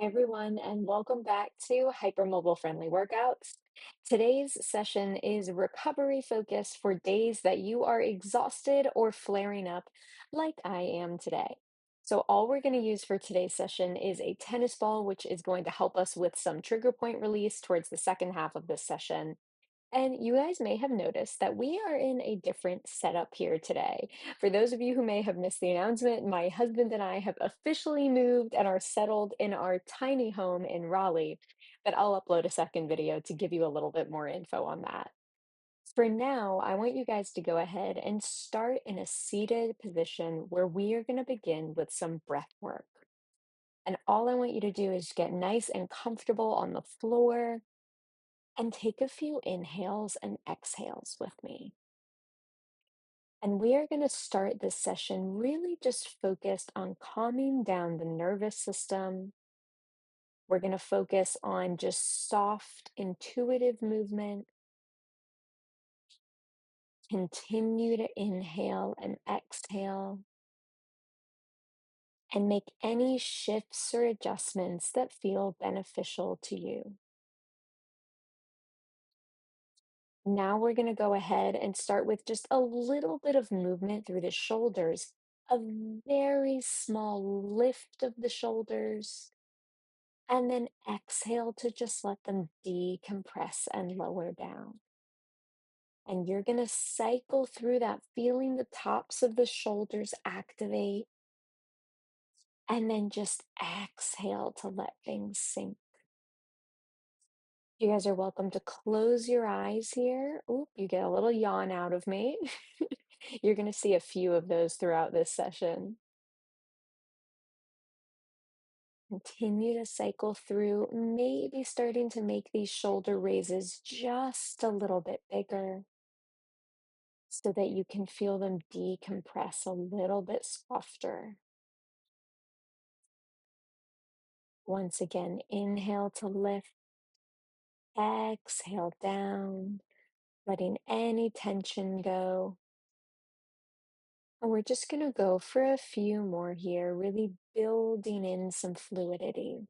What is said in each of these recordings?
Everyone, and welcome back to Hypermobile Friendly Workouts. Today's session is recovery focused for days that you are exhausted or flaring up, like I am today. So, all we're going to use for today's session is a tennis ball, which is going to help us with some trigger point release towards the second half of this session. And you guys may have noticed that we are in a different setup here today. For those of you who may have missed the announcement, my husband and I have officially moved and are settled in our tiny home in Raleigh, but I'll upload a second video to give you a little bit more info on that. For now, I want you guys to go ahead and start in a seated position where we are going to begin with some breath work. And all I want you to do is get nice and comfortable on the floor and take a few inhales and exhales with me. And we are going to start this session really just focused on calming down the nervous system. We're going to focus on just soft, intuitive movement. Continue to inhale and exhale and make any shifts or adjustments that feel beneficial to you. Now we're going to go ahead and start with just a little bit of movement through the shoulders, a very small lift of the shoulders, and then exhale to just let them decompress and lower down. And you're going to cycle through that, feeling the tops of the shoulders activate, and then just exhale to let things sink. You guys are welcome to close your eyes here. Oop, you get a little yawn out of me. You're going to see a few of those throughout this session. Continue to cycle through, maybe starting to make these shoulder raises just a little bit bigger so that you can feel them decompress a little bit softer. Once again, inhale to lift, exhale down, letting any tension go. And we're just going to go for a few more here, really building in some fluidity,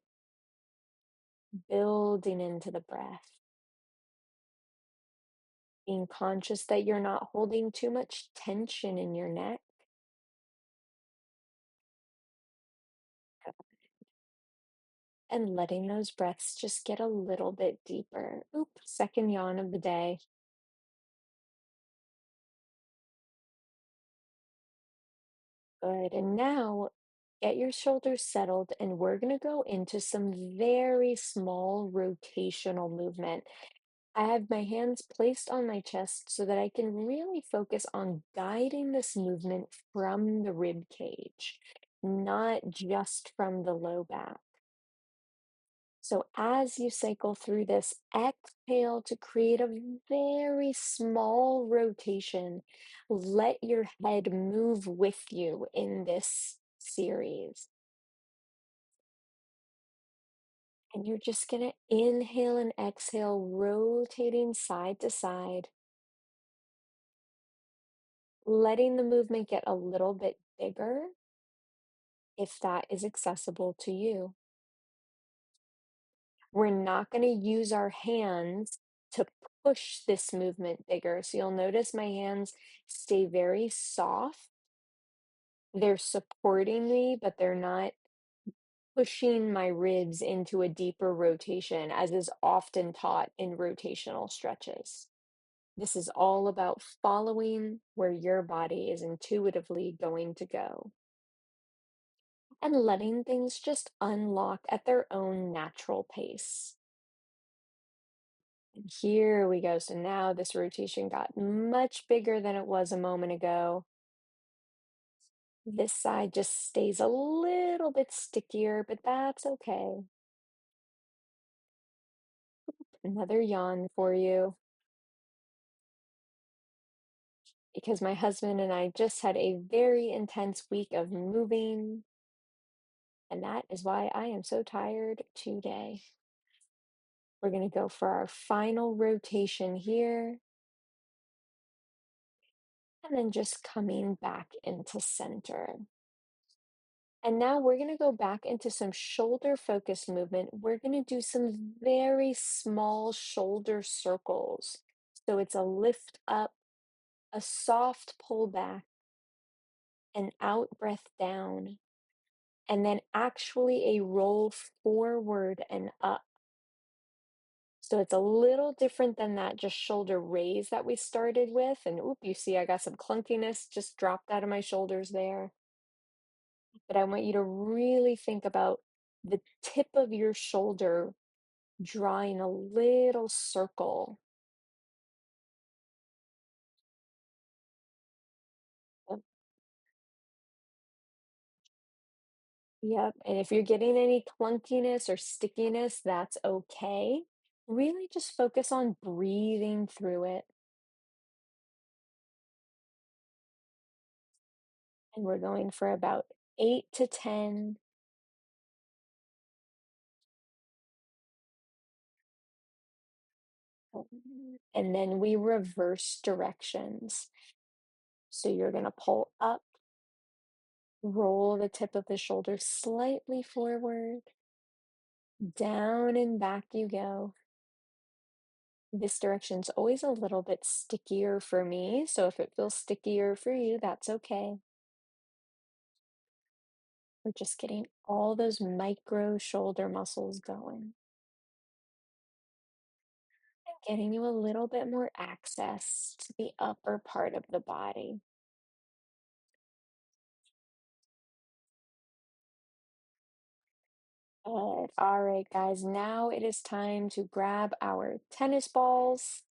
building into the breath, being conscious that you're not holding too much tension in your neck, and letting those breaths just get a little bit deeper. Oop, second yawn of the day. Good. And now get your shoulders settled, and we're going to go into some very small rotational movement. I have my hands placed on my chest so that I can really focus on guiding this movement from the rib cage, not just from the low back. So as you cycle through this, exhale to create a very small rotation. Let your head move with you in this series. And you're just going to inhale and exhale, rotating side to side, letting the movement get a little bit bigger if that is accessible to you. We're not going to use our hands to push this movement bigger. So you'll notice my hands stay very soft. They're supporting me, but they're not pushing my ribs into a deeper rotation, as is often taught in rotational stretches. This is all about following where your body is intuitively going to go and letting things just unlock at their own natural pace. And here we go. So now this rotation got much bigger than it was a moment ago. This side just stays a little bit stickier, but that's okay. Another yawn for you, because my husband and I just had a very intense week of moving, and that is why I am so tired today. We're going to go for our final rotation here, and then just coming back into center. And now we're going to go back into some shoulder focused movement. We're going to do some very small shoulder circles. So it's a lift up, a soft pull back, an out breath down, and then actually a roll forward and up. So it's a little different than that just shoulder raise that we started with. And oop, you see I got some clunkiness just dropped out of my shoulders there. But I want you to really think about the tip of your shoulder drawing a little circle. Yep. Yep. And if you're getting any clunkiness or stickiness, that's okay. Really just focus on breathing through it. And we're going for about 8 to 10. And then we reverse directions. So you're going to pull up, roll the tip of the shoulder slightly forward, down and back you go. This direction's always a little bit stickier for me, so if it feels stickier for you, that's okay. We're just getting all those micro shoulder muscles going and getting you a little bit more access to the upper part of the body. Good. All right, guys, now it is time to grab our tennis balls.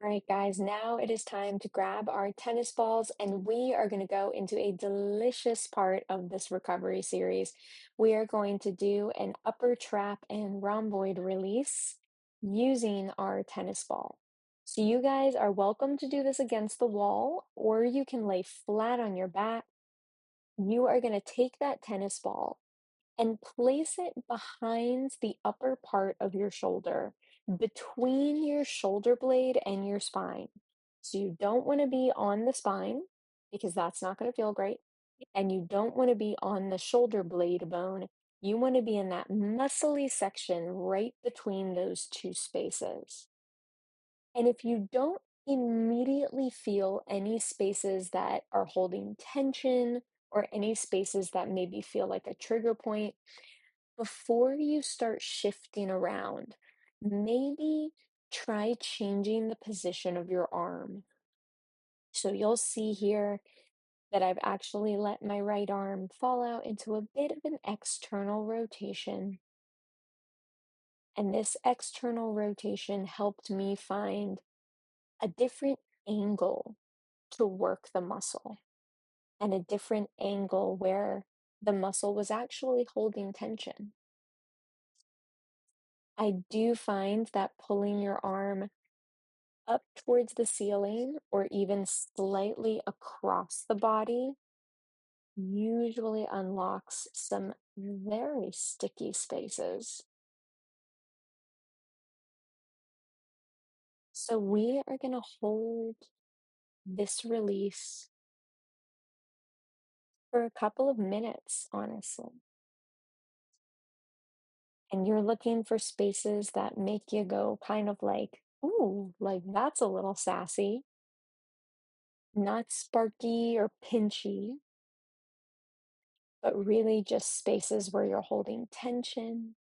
All right, guys, now it is time to grab our tennis balls, and we are going to go into a delicious part of this recovery series. We are going to do an upper trap and rhomboid release using our tennis ball. So, you guys are welcome to do this against the wall, or you can lay flat on your back. You are going to take that tennis ball and place it behind the upper part of your shoulder, between your shoulder blade and your spine. So you don't want to be on the spine because that's not going to feel great. And you don't want to be on the shoulder blade bone. You want to be in that muscly section right between those two spaces. And if you don't immediately feel any spaces that are holding tension or any spaces that maybe feel like a trigger point, before you start shifting around, maybe try changing the position of your arm. So you'll see here that I've actually let my right arm fall out into a bit of an external rotation. And this external rotation helped me find a different angle to work the muscle and a different angle where the muscle was actually holding tension. I do find that pulling your arm up towards the ceiling or even slightly across the body usually unlocks some very sticky spaces. So we are going to hold this release for a couple of minutes, honestly. And you're looking for spaces that make you go kind of like, ooh, like that's a little sassy, not sparky or pinchy, but really just spaces where you're holding tension.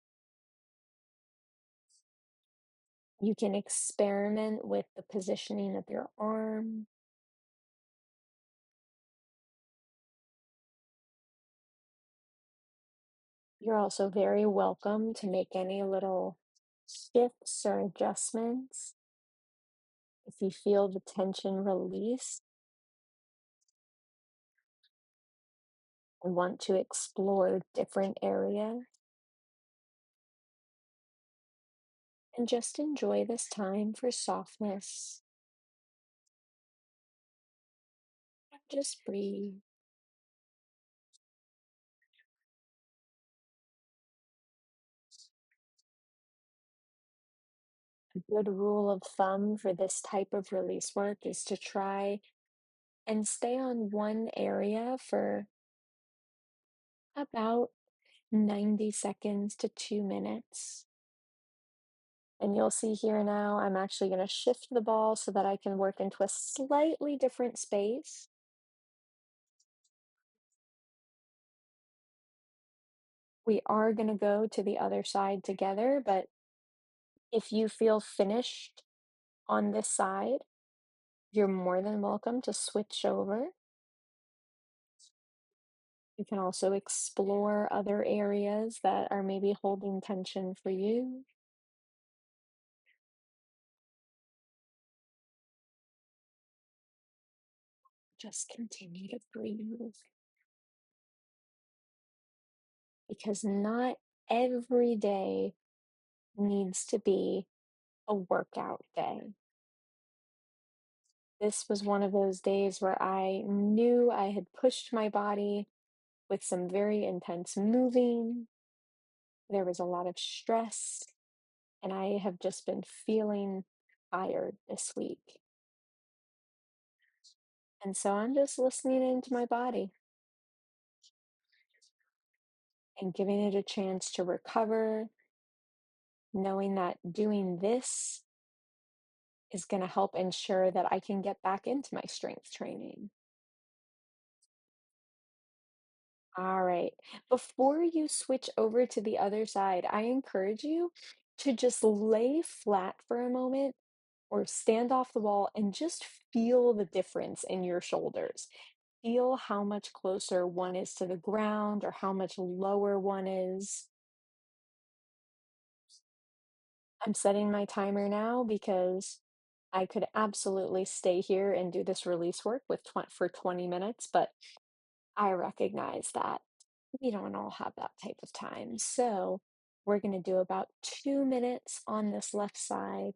You can experiment with the positioning of your arm. You're also very welcome to make any little shifts or adjustments. If you feel the tension release and want to explore different areas, and just enjoy this time for softness. And just breathe. Good rule of thumb for this type of release work is to try and stay on one area for about 90 seconds to 2 minutes. And you'll see here now, I'm actually going to shift the ball so that I can work into a slightly different space. We are going to go to the other side together, but if you feel finished on this side, you're more than welcome to switch over. You can also explore other areas that are maybe holding tension for you. Just continue to breathe because not every day needs to be a workout day. This was one of those days where I knew I had pushed my body with some very intense moving. There was a lot of stress, and I have just been feeling tired this week. And so I'm just listening into my body and giving it a chance to recover, knowing that doing this is going to help ensure that I can get back into my strength training. All right. Before you switch over to the other side, I encourage you to just lay flat for a moment or stand off the wall and just feel the difference in your shoulders. Feel how much closer one is to the ground or how much lower one is. I'm setting my timer now because I could absolutely stay here and do this release work for 20 minutes, but I recognize that we don't all have that type of time. So we're going to do about 2 minutes on this left side.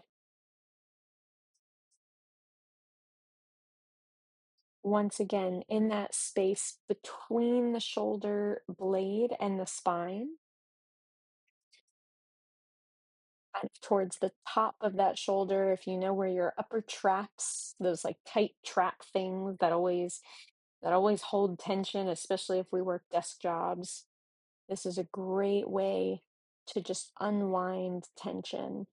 Once again, in that space between the shoulder blade and the spine, kind of towards the top of that shoulder, if you know where your upper traps, those like tight trap things that always hold tension, especially if we work desk jobs. This is a great way to just unwind tension.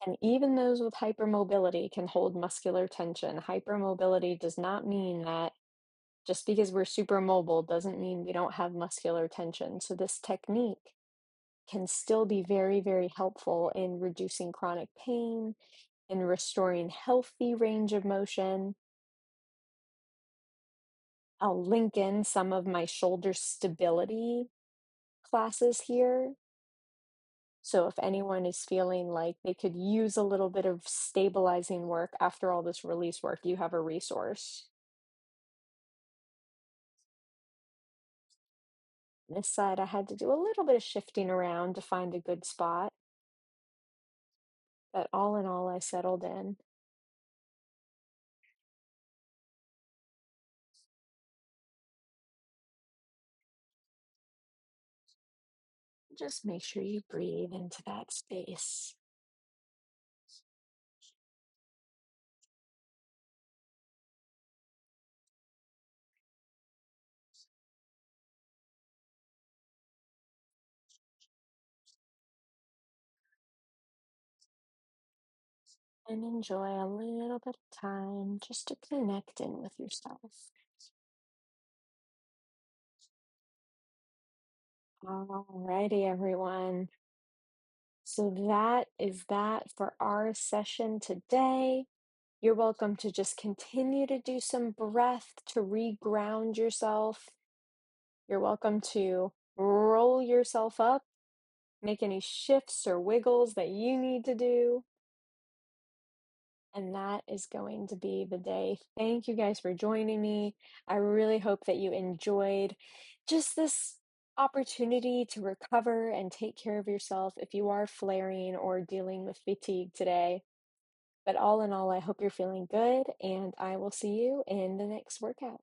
And even those with hypermobility can hold muscular tension. Hypermobility does not mean that just because we're super mobile doesn't mean we don't have muscular tension. So this technique can still be very, very helpful in reducing chronic pain and restoring healthy range of motion. I'll link in some of my shoulder stability classes here. So if anyone is feeling like they could use a little bit of stabilizing work after all this release work, you have a resource. This side, I had to do a little bit of shifting around to find a good spot, but all in all, I settled in. Just make sure you breathe into that space. And enjoy a little bit of time just to connect in with yourself. Alrighty, everyone. So that is that for our session today. You're welcome to just continue to do some breath to reground yourself. You're welcome to roll yourself up, make any shifts or wiggles that you need to do. And that is going to be the day. Thank you guys for joining me. I really hope that you enjoyed just this opportunity to recover and take care of yourself if you are flaring or dealing with fatigue today. But all in all, I hope you're feeling good, and I will see you in the next workout.